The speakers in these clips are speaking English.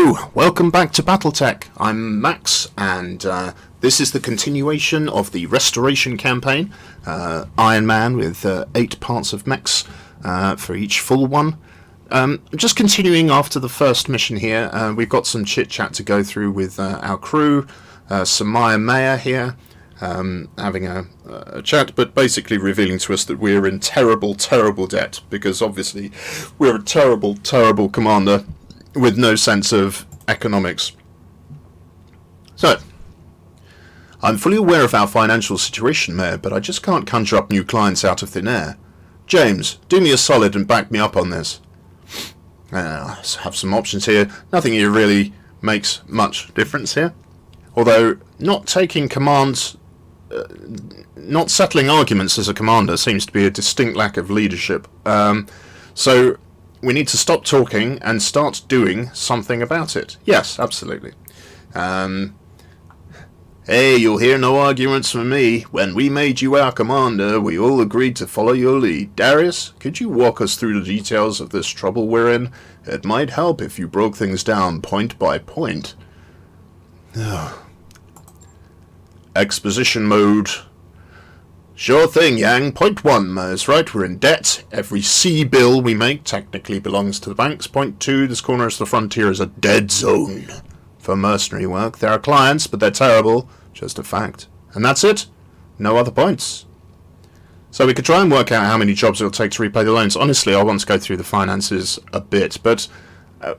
Hello, welcome back to BattleTech. I'm Max, and this is the continuation of the Restoration Campaign. Iron Man with 8 parts of mechs for each full one. Just continuing after the first mission here, we've got some chit-chat to go through with our crew. Samaya Mayer here, having a chat, but basically revealing to us that we're in terrible, terrible debt, because obviously we're a terrible, terrible commander with no sense of economics. So, I'm fully aware of our financial situation, Mayor, but I just can't conjure up new clients out of thin air. James, do me a solid and back me up on this. I have some options here. Nothing here really makes much difference here. Although, not taking commands, not settling arguments as a commander seems to be a distinct lack of leadership. So, we need to stop talking and start doing something about it. Yes, absolutely. Hey, you'll hear no arguments from me. When we made you our commander, we all agreed to follow your lead. Darius, could you walk us through the details of this trouble we're in? It might help if you broke things down point by point. Exposition mode. Sure thing, Yang. Point 1, is right, we're in debt. Every C bill we make technically belongs to the banks. Point 2, this corner of the frontier is a dead zone for mercenary work. There are clients, but they're terrible. Just a fact. And that's it. No other points. So we could try and work out how many jobs it'll take to repay the loans. Honestly, I want to go through the finances a bit, but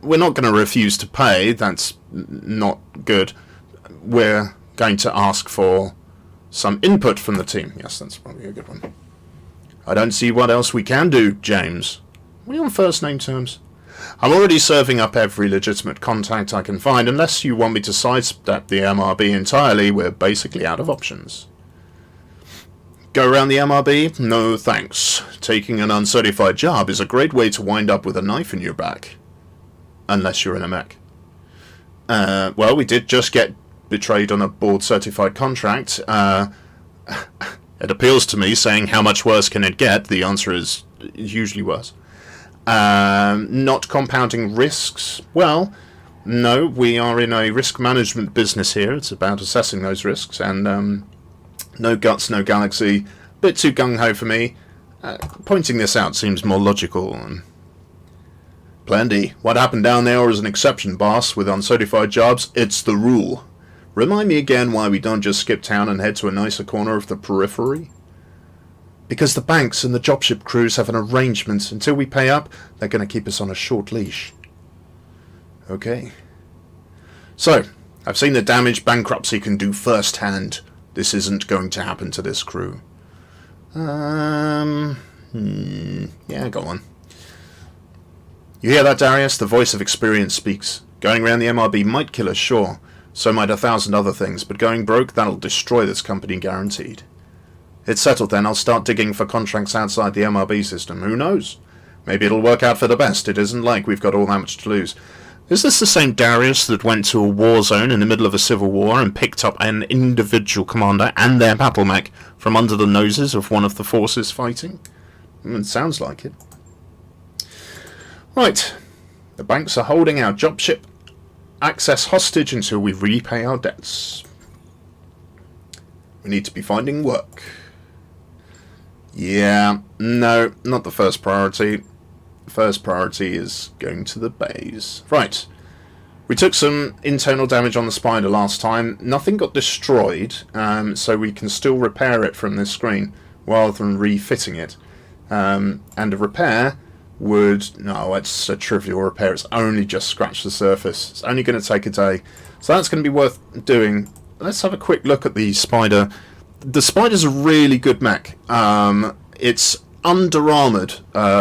we're not going to refuse to pay. That's not good. We're going to ask for some input from the team. Yes, that's probably a good one. I don't see what else we can do, James. Are we on first name terms? I'm already serving up every legitimate contact I can find. Unless you want me to sidestep the MRB entirely, we're basically out of options. Go around the MRB? No thanks. Taking an uncertified job is a great way to wind up with a knife in your back. Unless you're in a mech. Well, we did just get betrayed on a board-certified contract. It appeals to me, saying how much worse can it get? The answer is usually worse. Not compounding risks? Well, no, we are in a risk management business here. It's about assessing those risks, and no guts, no galaxy. Bit too gung-ho for me. Pointing this out seems more logical. Plenty. What happened down there is an exception, boss. With uncertified jobs, it's the rule. Remind me again why we don't just skip town and head to a nicer corner of the periphery? Because the banks and the dropship crews have an arrangement. Until we pay up, they're going to keep us on a short leash. Okay. So, I've seen the damage bankruptcy can do firsthand. This isn't going to happen to this crew. Yeah, go on. You hear that, Darius? The voice of experience speaks. Going around the MRB might kill us, sure. So might 1,000 other things, but going broke, that'll destroy this company guaranteed. It's settled then. I'll start digging for contracts outside the MRB system. Who knows? Maybe it'll work out for the best. It isn't like we've got all that much to lose. Is this the same Darius that went to a war zone in the middle of a civil war and picked up an individual commander and their battle mech from under the noses of one of the forces fighting? It sounds like it. Right. The banks are holding our dropship access hostage until we repay our debts. We need to be finding work. Yeah, no, not the first priority. First priority is going to the bays. Right. We took some internal damage on the spider last time. Nothing got destroyed, so we can still repair it from this screen rather than refitting it. And a repair would... No, it's a trivial repair. It's only just scratched the surface. It's only going to take a day. So that's going to be worth doing. Let's have a quick look at the spider. The spider's a really good mech. It's under-armoured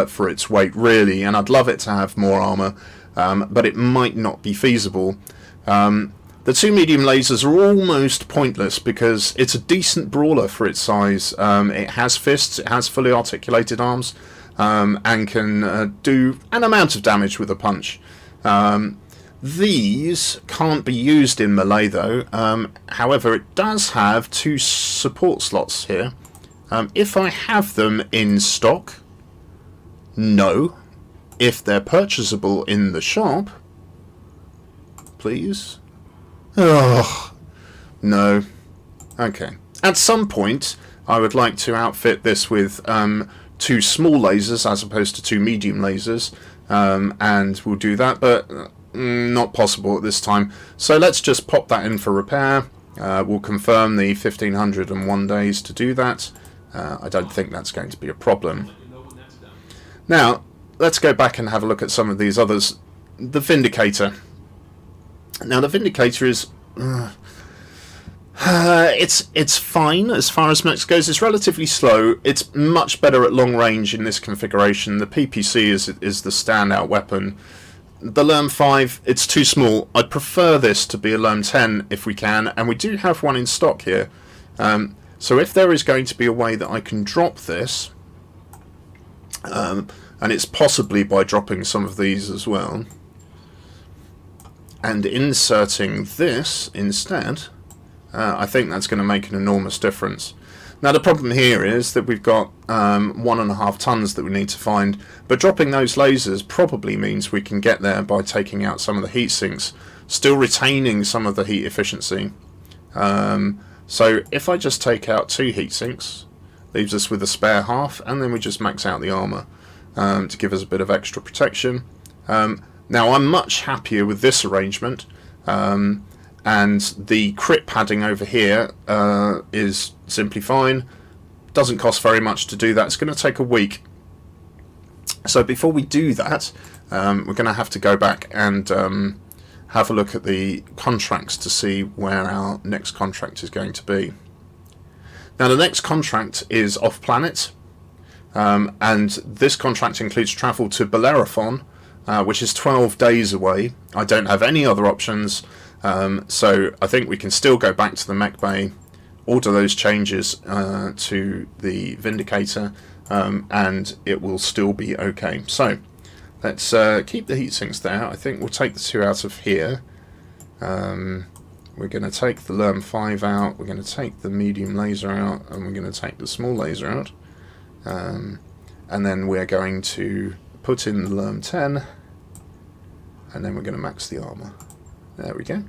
for its weight, really, and I'd love it to have more armour, but it might not be feasible. The 2 medium lasers are almost pointless because it's a decent brawler for its size. It has fists, it has fully articulated arms, and can do an amount of damage with a punch. These can't be used in melee though. However, it does have 2 support slots here. If I have them in stock, no. If they're purchasable in the shop, please. Oh, no. Okay. At some point, I would like to outfit this with 2 small lasers as opposed to 2 medium lasers, and we'll do that, but not possible at this time. So let's just pop that in for repair. We'll confirm the 1501 days to do that. I don't think that's going to be a problem. Now, let's go back and have a look at some of these others. The Vindicator. Now, the Vindicator is... it's fine as far as mechs goes. It's relatively slow. It's much better at long range in this configuration. The PPC is the standout weapon. The Lerm 5, it's too small. I'd prefer this to be a Lerm 10 if we can, and we do have one in stock here. So if there is going to be a way that I can drop this, and it's possibly by dropping some of these as well, and inserting this instead, I think that's going to make an enormous difference. Now the problem here is that we've got 1.5 tons that we need to find, but dropping those lasers probably means we can get there by taking out some of the heat sinks, still retaining some of the heat efficiency. So if I just take out 2 heat sinks, leaves us with a spare half, and then we just max out the armour to give us a bit of extra protection. Now I'm much happier with this arrangement, and the crit padding over here is simply fine. Doesn't cost very much to do that. It's going to take a week. So before we do that, we're going to have to go back and have a look at the contracts to see where our next contract is going to be. Now the next contract is off planet, and this contract includes travel to Bellerophon, which is 12 days away. I don't have any other options, so I think we can still go back to the mech bay, order those changes to the Vindicator, and it will still be okay. So let's keep the heat sinks there. I think we'll take the 2 out of here. We're going to take the Lerm 5 out, we're going to take the medium laser out, and we're going to take the small laser out. And then we're going to put in the Lerm 10, and then we're going to max the armour. There we go.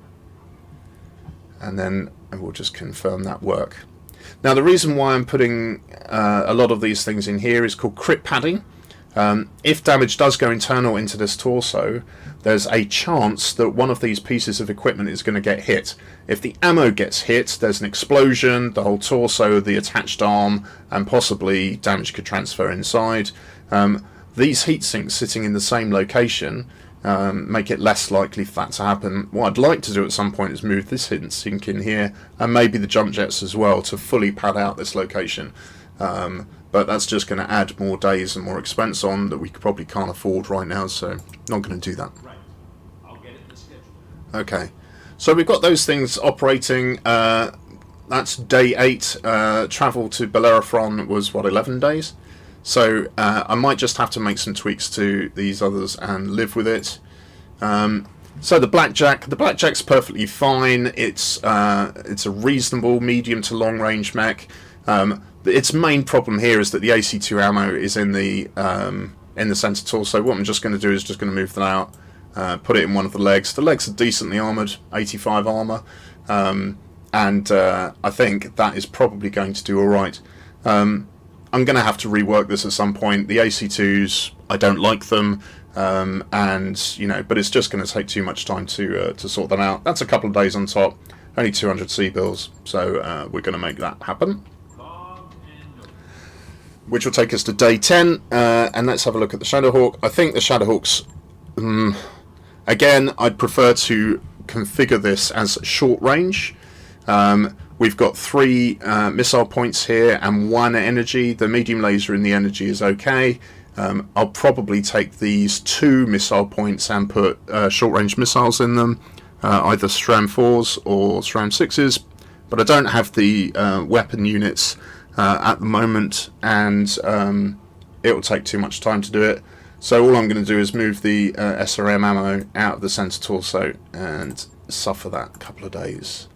And then we'll just confirm that work. Now the reason why I'm putting a lot of these things in here is called crit padding. If damage does go internal into this torso, there's a chance that one of these pieces of equipment is going to get hit. If the ammo gets hit, there's an explosion, the whole torso, the attached arm, and possibly damage could transfer inside. These heat sinks sitting in the same location make it less likely for that to happen. What I'd like to do at some point is move this heat sink in here, and maybe the jump jets as well, to fully pad out this location. But that's just going to add more days and more expense on that we probably can't afford right now, so not going to do that. Right. I'll get it in the schedule. Okay, so we've got those things operating. That's day 8. Travel to Bellerophon was, what, 11 days? So I might just have to make some tweaks to these others and live with it. So the Blackjack's perfectly fine. It's a reasonable medium to long range mech. Its main problem here is that the AC2 ammo is in the center torso. What I'm just going to do is just going to move that out, put it in one of the legs. The legs are decently armoured, 85 armour, and I think that is probably going to do alright. I'm going to have to rework this at some point. The AC2s, I don't like them, and but it's just going to take too much time to sort them out. That's a couple of days on top, only 200 C-bills, so we're going to make that happen. Which will take us to day 10, and let's have a look at the Shadowhawk. I think the Shadowhawks, again, I'd prefer to configure this as short range. We've got 3 missile points here and 1 energy. The medium laser in the energy is okay. I'll probably take these 2 missile points and put short range missiles in them, either SRAM 4s or SRAM 6s, but I don't have the weapon units at the moment, and it will take too much time to do it. So all I'm going to do is move the SRM ammo out of the center torso and suffer that couple of days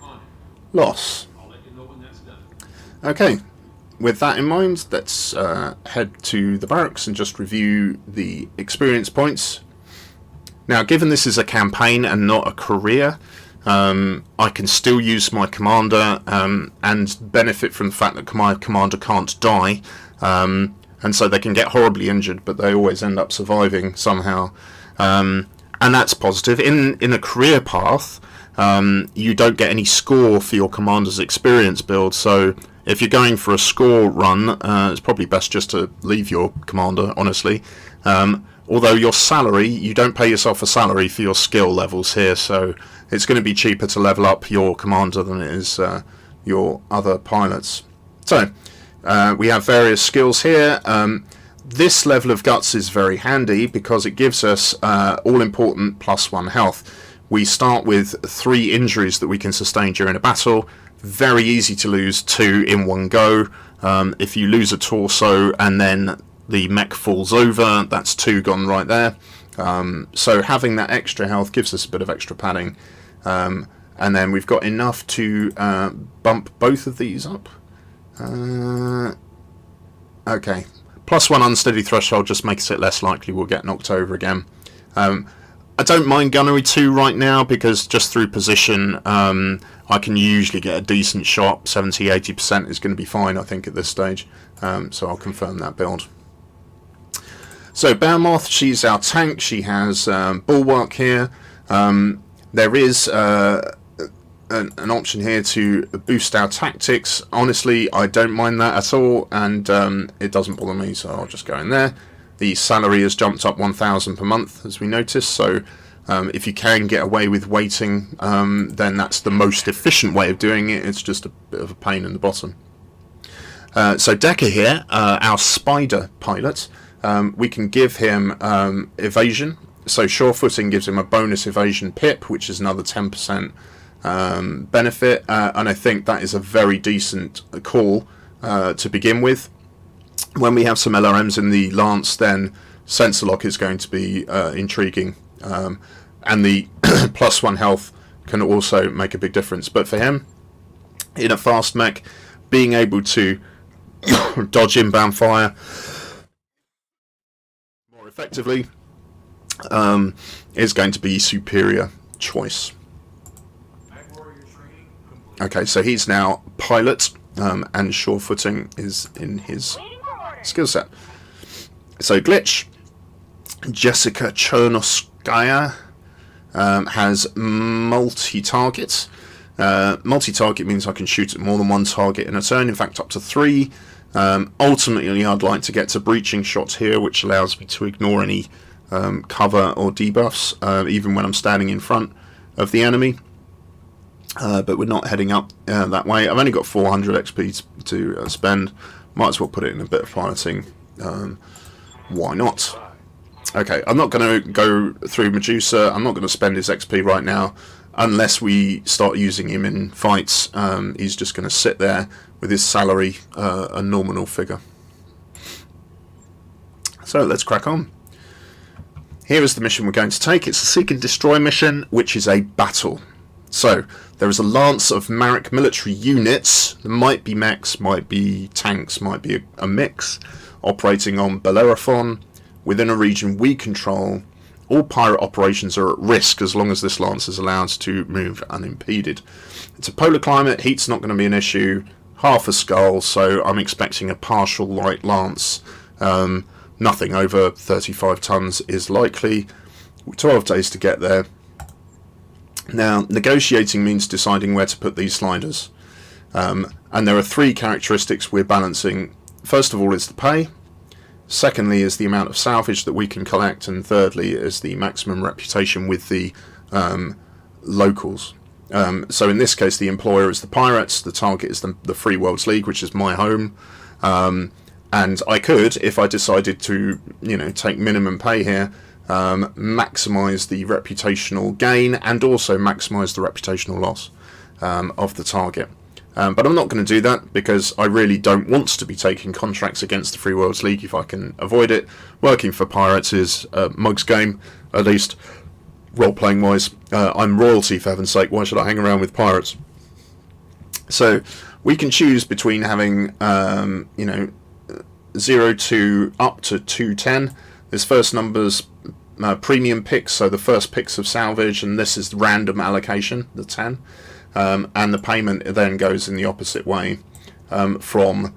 loss. I'll let you know when that's done. Okay, with that in mind, let's head to the barracks and just review the experience points. Now, given this is a campaign and not a career, I can still use my commander and benefit from the fact that my commander can't die, and so they can get horribly injured, but they always end up surviving somehow, and that's positive. In a career path, you don't get any score for your commander's experience build, so if you're going for a score run, it's probably best just to leave your commander, honestly. Although your salary, you don't pay yourself a salary for your skill levels here, so it's going to be cheaper to level up your commander than it is your other pilots. So, we have various skills here. This level of guts is very handy because it gives us all-important +1 health. We start with 3 injuries that we can sustain during a battle. Very easy to lose 2 in one go. If you lose a torso and then the mech falls over, that's 2 gone right there. So having that extra health gives us a bit of extra padding. And then we've got enough to bump both of these up. Okay. +1 unsteady threshold just makes it less likely we'll get knocked over again. I don't mind gunnery 2 right now because just through position I can usually get a decent shot. 70-80% is going to be fine, I think, at this stage. So I'll confirm that build. So Behemoth, she's our tank. She has Bulwark here. There is an option here to boost our tactics. Honestly, I don't mind that at all, and it doesn't bother me, so I'll just go in there. The salary has jumped up 1,000 per month, as we noticed, so if you can get away with waiting, then that's the most efficient way of doing it. It's just a bit of a pain in the bottom. So Decker here, our spider pilot, we can give him evasion. So sure footing gives him a bonus evasion pip, which is another 10% benefit, and I think that is a very decent call to begin with. When we have some LRMs in the Lance, then Sensor Lock is going to be intriguing, and the +1 health can also make a big difference. But for him, in a fast mech, being able to dodge inbound fire more effectively is going to be superior choice. Okay, so he's now pilot, and sure footing is in his skill set. So Glitch, Jessica Chernoskaya, has multi-target. Multi-target means I can shoot at more than one target in a turn, in fact up to 3. Ultimately I'd like to get to breaching shots here, which allows me to ignore any cover or debuffs, even when I'm standing in front of the enemy. But we're not heading up that way. I've only got 400 XP to spend. Might as well put it in a bit of piloting. Why not? Okay, I'm not going to go through Medusa. I'm not going to spend his XP right now unless we start using him in fights. He's just going to sit there with his salary, a nominal figure. So let's crack on. Here is the mission we're going to take. It's a Seek and Destroy mission, which is a battle. So there is a lance of Marek military units. There might be mechs, might be tanks, might be a mix, operating on Bellerophon within a region we control. All pirate operations are at risk as long as this lance is allowed to move unimpeded. It's a polar climate, heat's not going to be an issue, half a skull, so I'm expecting a partial light lance. Nothing over 35 tons is likely. 12 days to get there. Now, negotiating means deciding where to put these sliders. And there are 3 characteristics we're balancing. First of all is the pay. Secondly is the amount of salvage that we can collect. And thirdly is the maximum reputation with the locals. So in this case, the employer is the pirates. The target is the Free Worlds League, which is my home. And I could, if I decided to, take minimum pay here, maximise the reputational gain and also maximise the reputational loss of the target. But I'm not going to do that because I really don't want to be taking contracts against the Free Worlds League if I can avoid it. Working for pirates is a mug's game, at least role-playing wise. I'm royalty, for heaven's sake. Why should I hang around with pirates? So we can choose between having 0 to up to 210. This first number's premium picks, so the first picks of salvage, and this is the random allocation, the 10. And the payment then goes in the opposite way, from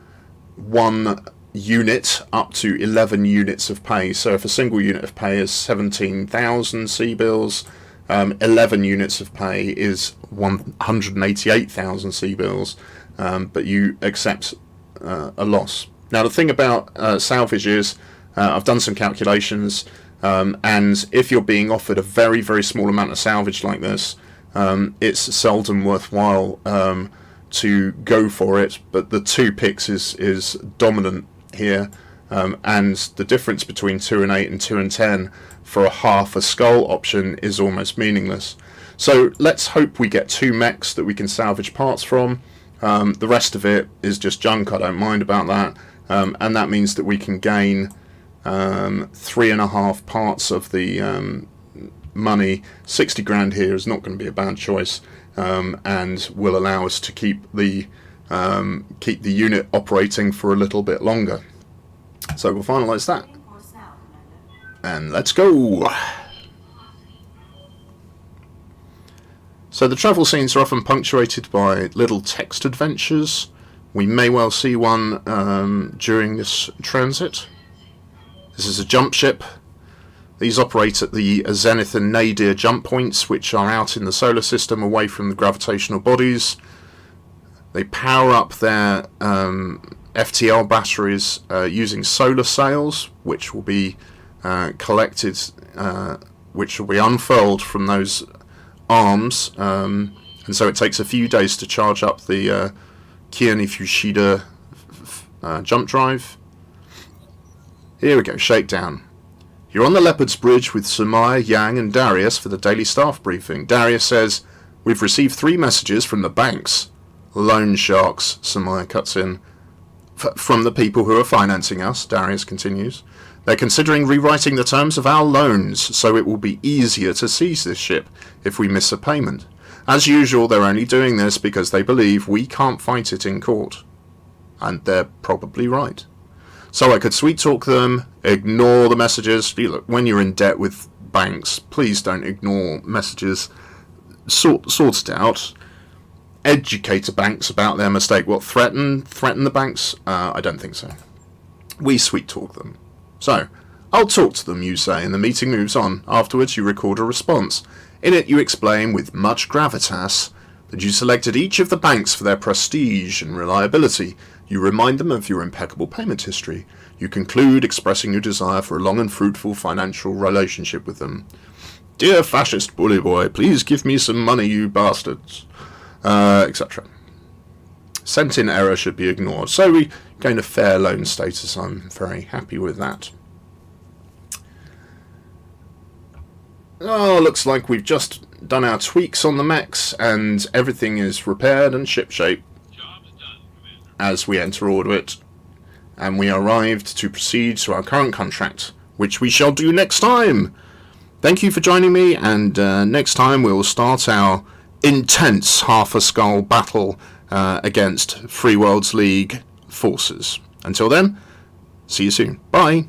1 unit up to 11 units of pay. So if a single unit of pay is 17,000 C-bills, 11 units of pay is 188,000 C-bills, but you accept a loss. Now the thing about salvage is, I've done some calculations, and if you're being offered a very, very small amount of salvage like this, it's seldom worthwhile to go for it, but the 2 picks is dominant here, and the difference between 2 and 8 and 2 and 10 for a half a skull option is almost meaningless. So let's hope we get 2 mechs that we can salvage parts from. The rest of it is just junk, I don't mind about that, and that means that we can gain 3.5 parts of the money. 60 grand here is not going to be a bad choice, and will allow us to keep the unit operating for a little bit longer. So we'll finalise that, and let's go. So the travel scenes are often punctuated by little text adventures. We may well see one during this transit. This is a jump ship. These operate at the zenith and nadir jump points, which are out in the solar system away from the gravitational bodies. They power up their FTL batteries using solar sails, which will be collected, which will be unfurled from those arms, and so it takes a few days to charge up the Kearney Fushida jump drive. Here we go, shakedown. You're on the Leopard's Bridge with Samaya, Yang and Darius for the daily staff briefing. Darius says, "We've received 3 messages from the banks." "Loan sharks," Samaya cuts in. "From the people who are financing us," Darius continues. "They're considering rewriting the terms of our loans, so it will be easier to seize this ship if we miss a payment. As usual, they're only doing this because they believe we can't fight it in court." And they're probably right. So I could sweet talk them, ignore the messages. Look, when you're in debt with banks, please don't ignore messages. Sort it out. Educate the banks about their mistake. What, threaten the banks? I don't think so. We sweet talk them. So, "I'll talk to them," you say, and the meeting moves on. Afterwards, you record a response. In it, you explain with much gravitas that you selected each of the banks for their prestige and reliability. You remind them of your impeccable payment history. You conclude expressing your desire for a long and fruitful financial relationship with them. "Dear fascist bully boy, please give me some money, you bastards," etc. Sent in error should be ignored. So we gain a fair loan status. I'm very happy with that. Oh, looks like we've just done our tweaks on the mechs and everything is repaired and shipshape as we enter orbit, and we arrived to proceed to our current contract, which we shall do next time. Thank you for joining me, and next time we'll start our intense half-a-skull battle against Free Worlds League forces. Until then, see you soon. Bye.